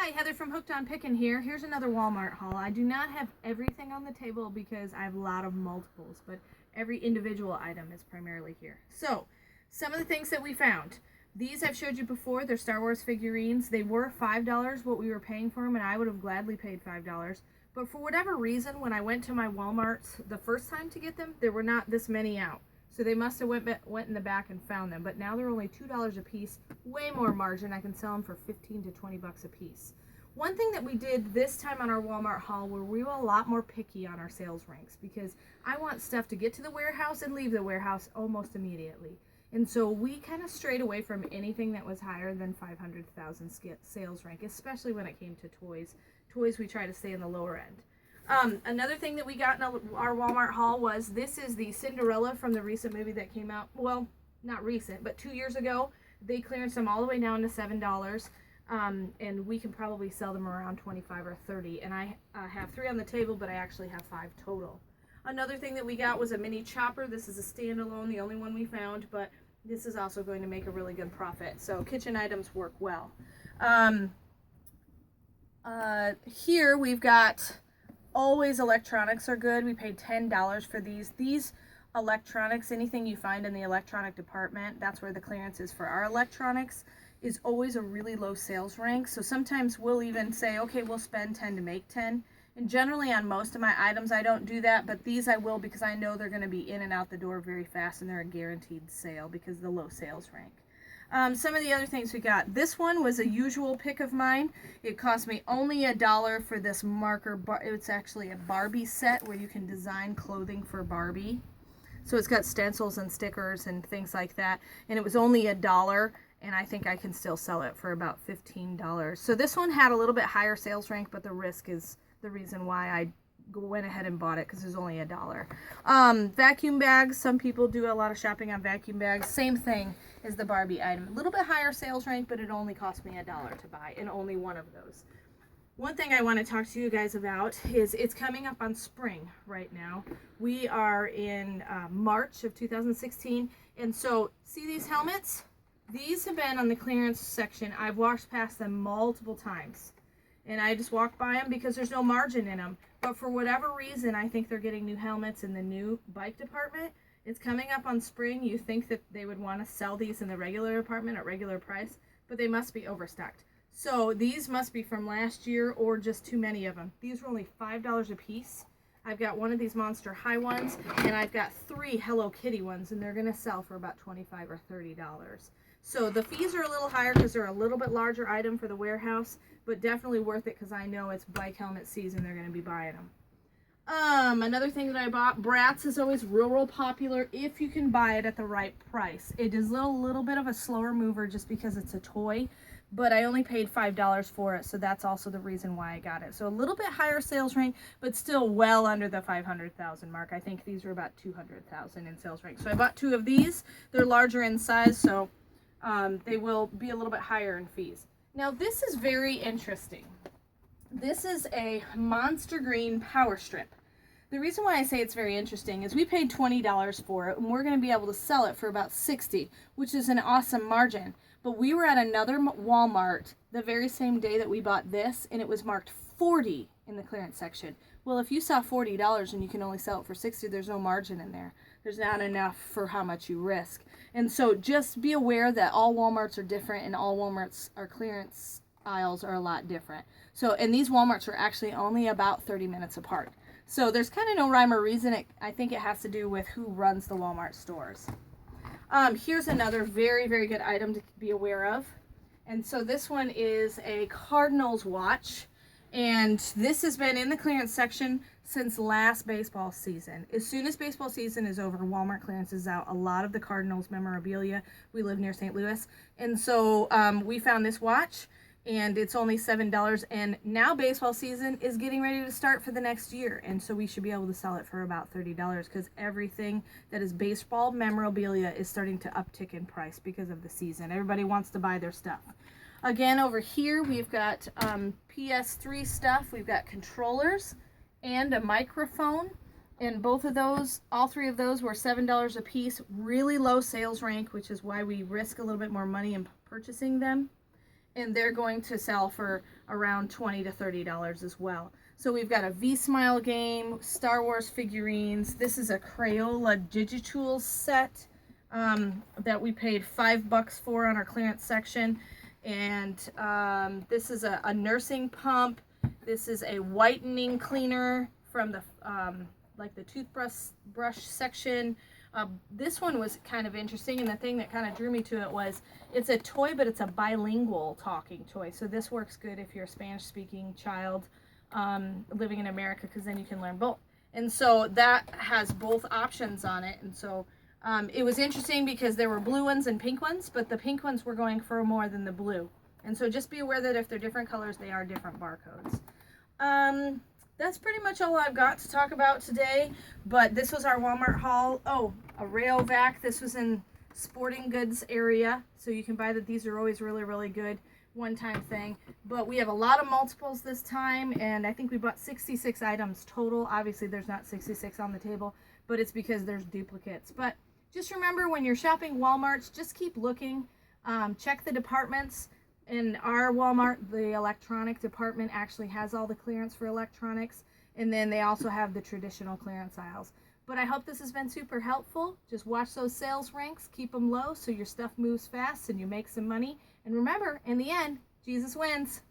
Hi, Heather from Hooked on Pickin' here. Here's another Walmart haul. I do not have everything on the table because I have a lot of multiples, but every individual item is primarily here. So, some of the things that we found. These I've showed you before. They're Star Wars figurines. They were $5 what we were paying for them, and I would have gladly paid $5. But for whatever reason, when I went to my Walmarts the first time to get them, there were not this many out. So they must have went in the back and found them. But now they're only $2 a piece. Way more margin. I can sell them for 15 to 20 bucks a piece. One thing that we did this time on our Walmart haul where we were a lot more picky on our sales ranks because I want stuff to get to the warehouse and leave the warehouse almost immediately. And so we kind of strayed away from anything that was higher than 500,000 sales rank, especially when it came to toys. Toys we try to stay in the lower end. Another thing that we got in our Walmart haul was this is the Cinderella from the recent movie that came out. Well, not recent, but 2 years ago. They clearanced them all the way down to $7. And we can probably sell them around 25 or 30. And I have 3 on the table, but I actually have 5 total. Another thing that we got was a mini chopper. This is a standalone, the only one we found, but this is also going to make a really good profit. So kitchen items work well. Here we've got always electronics are good. We paid $10 for these. These electronics, anything you find in the electronic department, that's where the clearance is for our electronics, is always a really low sales rank. So sometimes we'll even say, okay, we'll spend 10 to make 10. And generally on most of my items, I don't do that, but these I will because I know they're going to be in and out the door very fast and they're a guaranteed sale because of the low sales rank. Some of the other things we got. This one was a usual pick of mine. It cost me only $1 for this marker. It's actually a Barbie set where you can design clothing for Barbie. So it's got stencils and stickers and things like that. And it was only $1. And I think I can still sell it for about $15. So this one had a little bit higher sales rank, but the risk is the reason why I went ahead and bought it because it was only $1. Vacuum bags. Some people do a lot of shopping on vacuum bags. Same thing as the Barbie item. A little bit higher sales rank, but it only cost me $1 to buy, and only one of those. One thing I want to talk to you guys about is it's coming up on spring right now. We are in March of 2016, and so see these helmets? These have been on the clearance section. I've walked past them multiple times. And I just walk by them because there's no margin in them. But for whatever reason, I think they're getting new helmets in the new bike department. It's coming up on spring. You think that they would want to sell these in the regular department at regular price, but they must be overstocked. So these must be from last year or just too many of them. These were only $5 a piece. I've got one of these Monster High ones, and I've got 3 Hello Kitty ones, and they're going to sell for about $25 or $30. So the fees are a little higher because they're a little bit larger item for the warehouse, but definitely worth it because I know it's bike helmet season. They're going to be buying them. Another thing that I bought, Bratz is always real popular if you can buy it at the right price. It is a little bit of a slower mover just because it's a toy, but I only paid $5 for it, so that's also the reason why I got it. So a little bit higher sales rank, but still well under the 500,000 mark. I think these were about 200,000 in sales rank. So I bought 2 of these. They're larger in size, so they will be a little bit higher in fees. Now this is very interesting. This is a Monster Green Power Strip. The reason why I say it's very interesting is we paid $20 for it, and we're going to be able to sell it for about $60, which is an awesome margin. But we were at another Walmart the very same day that we bought this, and it was marked $40 in the clearance section. Well, if you saw $40 and you can only sell it for $60, there's no margin in there. There's not enough for how much you risk. And so just be aware that all Walmarts are different, and all Walmarts, our clearance aisles are a lot different. So, and these Walmarts are actually only about 30 minutes apart. So there's kind of no rhyme or reason. I think it has to do with who runs the Walmart stores. Here's another very, very good item to be aware of. And so this one is a Cardinals Watch. And this has been in the clearance section since last baseball season. As soon as baseball season is over, Walmart clearances out a lot of the Cardinals memorabilia. We live near St. Louis. And so we found this watch, and it's only $7. And now baseball season is getting ready to start for the next year. And so we should be able to sell it for about $30 because everything that is baseball memorabilia is starting to uptick in price because of the season. Everybody wants to buy their stuff. Again, over here, we've got PS3 stuff. We've got controllers and a microphone. And both of those, all 3 of those were $7 a piece. Really low sales rank, which is why we risk a little bit more money in purchasing them. and they're going to sell for around $20 to $30 as well. So we've got a V-Smile game, Star Wars figurines. This is a Crayola Digitools set that we paid $5 for on our clearance section. And this is a nursing pump. This is a whitening cleaner from the like the toothbrush section. This one was kind of interesting, and the thing that kind of drew me to it was it's a toy, but it's a bilingual talking toy. So this works good if you're a Spanish-speaking child living in America, because then you can learn both. And so that has both options on it. And so it was interesting because there were blue ones and pink ones, but the pink ones were going for more than the blue. And so just be aware that if they're different colors, they are different barcodes. That's pretty much all I've got to talk about today, but this was our Walmart haul. Oh, a rail vac. This was in sporting goods area, so you can buy that. These are always really, really good one-time thing. But we have a lot of multiples this time, and I think we bought 66 items total. Obviously, there's not 66 on the table, but it's because there's duplicates. But just remember, when you're shopping Walmarts, just keep looking. Check the departments. In our Walmart, the electronic department actually has all the clearance for electronics, and then they also have the traditional clearance aisles. But I hope this has been super helpful. Just watch those sales ranks, keep them low so your stuff moves fast and you make some money. And remember, in the end, Jesus wins.